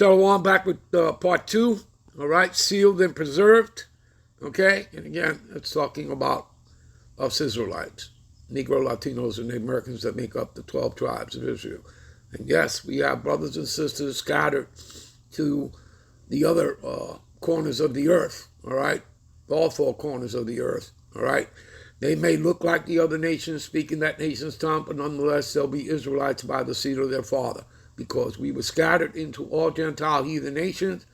Shalom, back with part 2. All right, sealed and preserved. Okay, and again, it's talking about us Israelites, Negro, Latinos, and Native Americans that make up the 12 tribes of Israel. And yes, we have brothers and sisters scattered to the other corners of the earth. All right, all 4 corners of the earth. All right, they may look like the other nations, speaking that nation's tongue, but nonetheless, they'll be Israelites by the seed of their father, because we were scattered into all Gentile heathen nations,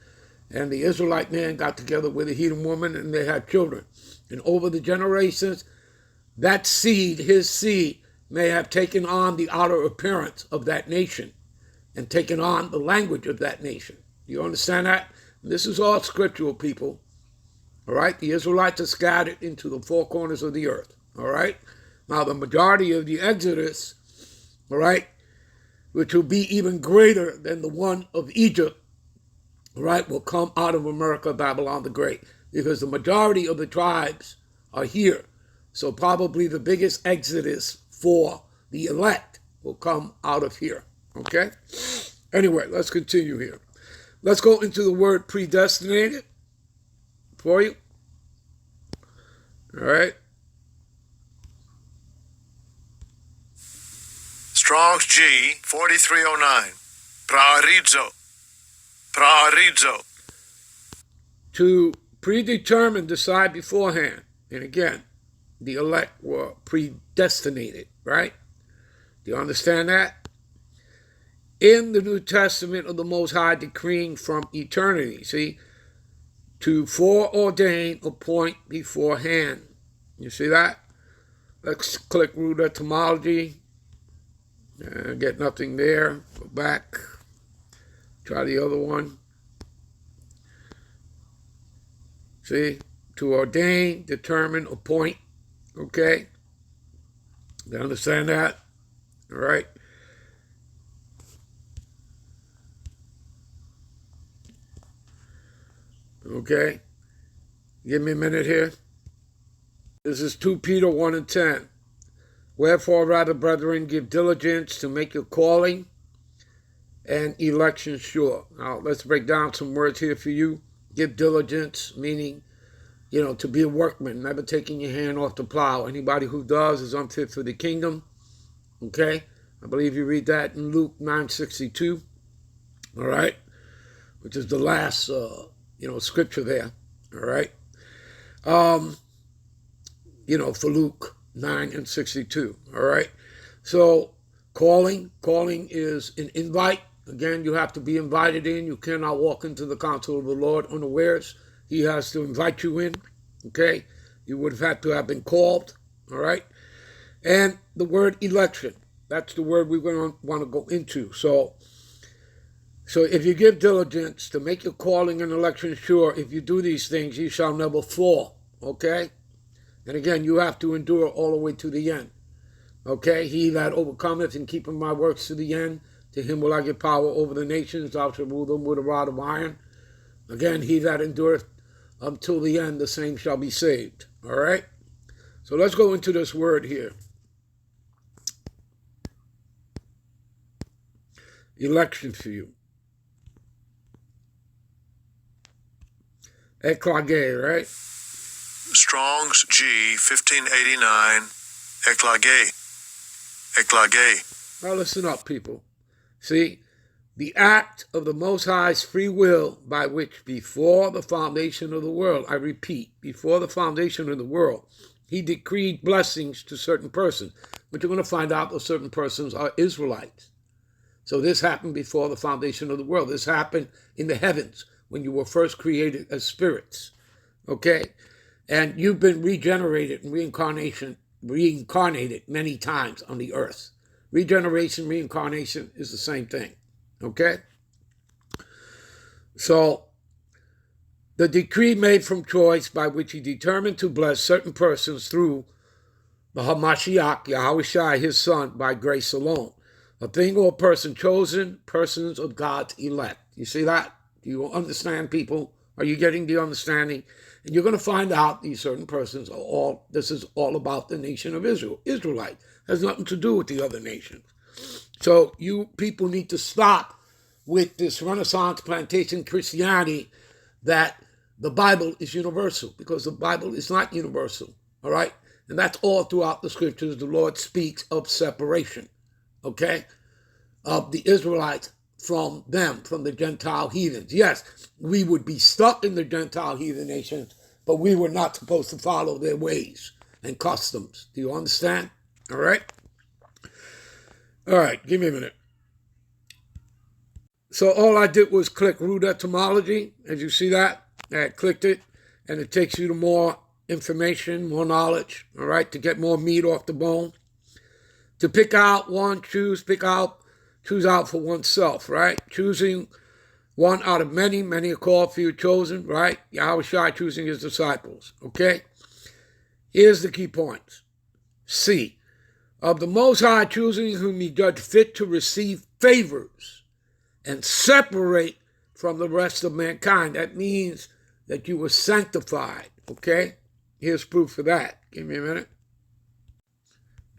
and the Israelite man got together with a heathen woman, and they had children. And over the generations, that seed, his seed, may have taken on the outer appearance of that nation and taken on the language of that nation. You understand that? This is all scriptural, people. All right? The Israelites are scattered into the 4 corners of the earth. All right? Now, the majority of the Exodus, all right, which will be even greater than the one of Egypt, right, will come out of America, Babylon the Great, because the majority of the tribes are here. So probably the biggest exodus for the elect will come out of here, okay? Anyway, let's continue here. Let's go into the word predestinated for you, all right? Strong's G 4309. Praarizo. To predetermine, decide beforehand. And again, the elect were predestinated, right? Do you understand that? In the New Testament of the Most High decreeing from eternity, see? To foreordain, appoint beforehand. You see that? Let's click root etymology. Get nothing there. Go back. Try the other one. See? To ordain, determine, appoint. Okay? You understand that? All right? Okay? Give me a minute here. This is 2 Peter 1 and 10. Wherefore, rather, brethren, give diligence to make your calling and election sure. Now, let's break down some words here for you. Give diligence, meaning, to be a workman, never taking your hand off the plow. Anybody who does is unfit for the kingdom. Okay? I believe you read that in Luke 9:62. All right? Which is the last, scripture there. All right? For Luke 9 and 62. All right? So, calling is an invite. Again, you have to be invited in. You cannot walk into the counsel of the Lord unawares. He has to invite you in. Okay? You would have had to have been called. All right? And the word election. That's the word we're going to want to go into. So if you give diligence to make your calling and election sure, if you do these things, you shall never fall. Okay? And again, you have to endure all the way to the end. Okay? He that overcometh and keepeth my works to the end, to him will I give power over the nations. Thou shalt rule them with a rod of iron. Again, he that endureth until the end, the same shall be saved. All right? So let's go into this word here. Election for you. Eklage, right? Strong's G 1589. Eklage. Now listen up, people. See, the act of the Most High's free will by which before the foundation of the world, I repeat, before the foundation of the world, he decreed blessings to certain persons. But you're going to find out those certain persons are Israelites. So this happened before the foundation of the world. This happened in the heavens when you were first created as spirits. Okay? And you've been regenerated and reincarnated many times on the earth. Regeneration, reincarnation is the same thing. Okay? So, the decree made from choice by which he determined to bless certain persons through the Hamashiach, Yahushua, his son, by grace alone. A thing or a person chosen, persons of God's elect. You see that? Do you understand, people? Are you getting the understanding? And you're going to find out these certain persons are this is all about the nation of Israel. Israelite has nothing to do with the other nations. So you people need to stop with this Renaissance plantation Christianity that the Bible is universal, because the Bible is not universal, all right? And that's all throughout the scriptures. The Lord speaks of separation, okay, of the Israelites from them, from the Gentile heathens. Yes, we would be stuck in the Gentile heathen nations, but we were not supposed to follow their ways and customs. Do you understand? All right? All right, give me a minute. So all I did was click root etymology. As you see that, I clicked it, and it takes you to more information, more knowledge, all right, to get more meat off the bone. To pick out one, choose out for oneself, right? Choosing one out of many, many are called, few chosen, right? Yahushua choosing his disciples, okay? Here's the key points. C, of the Most High choosing whom he judged fit to receive favors and separate from the rest of mankind. That means that you were sanctified, okay? Here's proof for that. Give me a minute.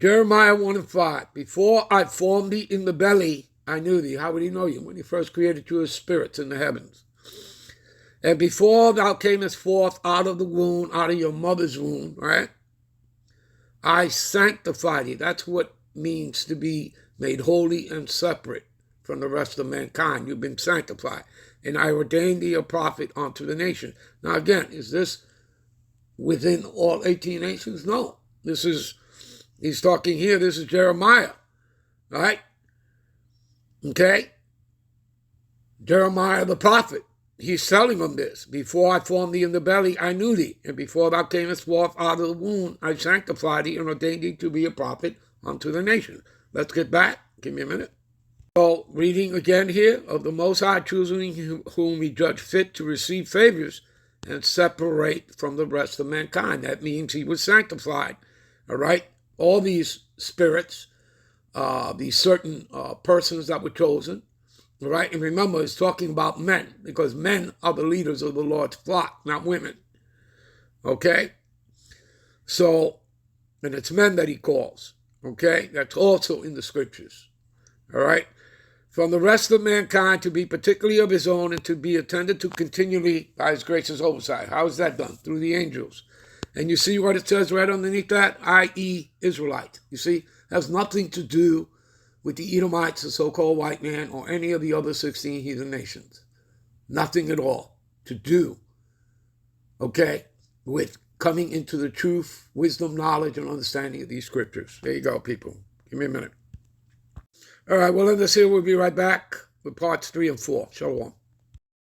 Jeremiah 1:5. Before I formed thee in the belly, I knew thee. How would he know you? When he first created you as spirits in the heavens. And before thou camest forth out of the womb, out of your mother's womb, right? I sanctified thee. That's what means to be made holy and separate from the rest of mankind. You've been sanctified. And I ordained thee a prophet unto the nation. Now again, is this within all 18 nations? No. He's talking here, this is Jeremiah, right? Okay? Jeremiah the prophet. He's telling them this. Before I formed thee in the belly, I knew thee. And before thou camest forth out of the womb, I sanctified thee and ordained thee to be a prophet unto the nation. Let's get back. Give me a minute. So, reading again here, of the Most High choosing whom he judged fit to receive favors and separate from the rest of mankind. That means he was sanctified. All right? All these spirits, these certain persons that were chosen, all right? And remember, it's talking about men, because men are the leaders of the Lord's flock, not women. Okay? So, and it's men that he calls. Okay? That's also in the scriptures. All right? From the rest of mankind to be particularly of his own and to be attended to continually by his gracious oversight. How is that done? Through the angels. And you see what it says right underneath that? I.e. Israelite. You see? It has nothing to do with the Edomites, the so-called white man, or any of the other 16 heathen nations. Nothing at all to do, okay, with coming into the truth, wisdom, knowledge, and understanding of these scriptures. There you go, people. Give me a minute. All right, we'll end this here. We'll be right back with parts 3 and 4. Shalom.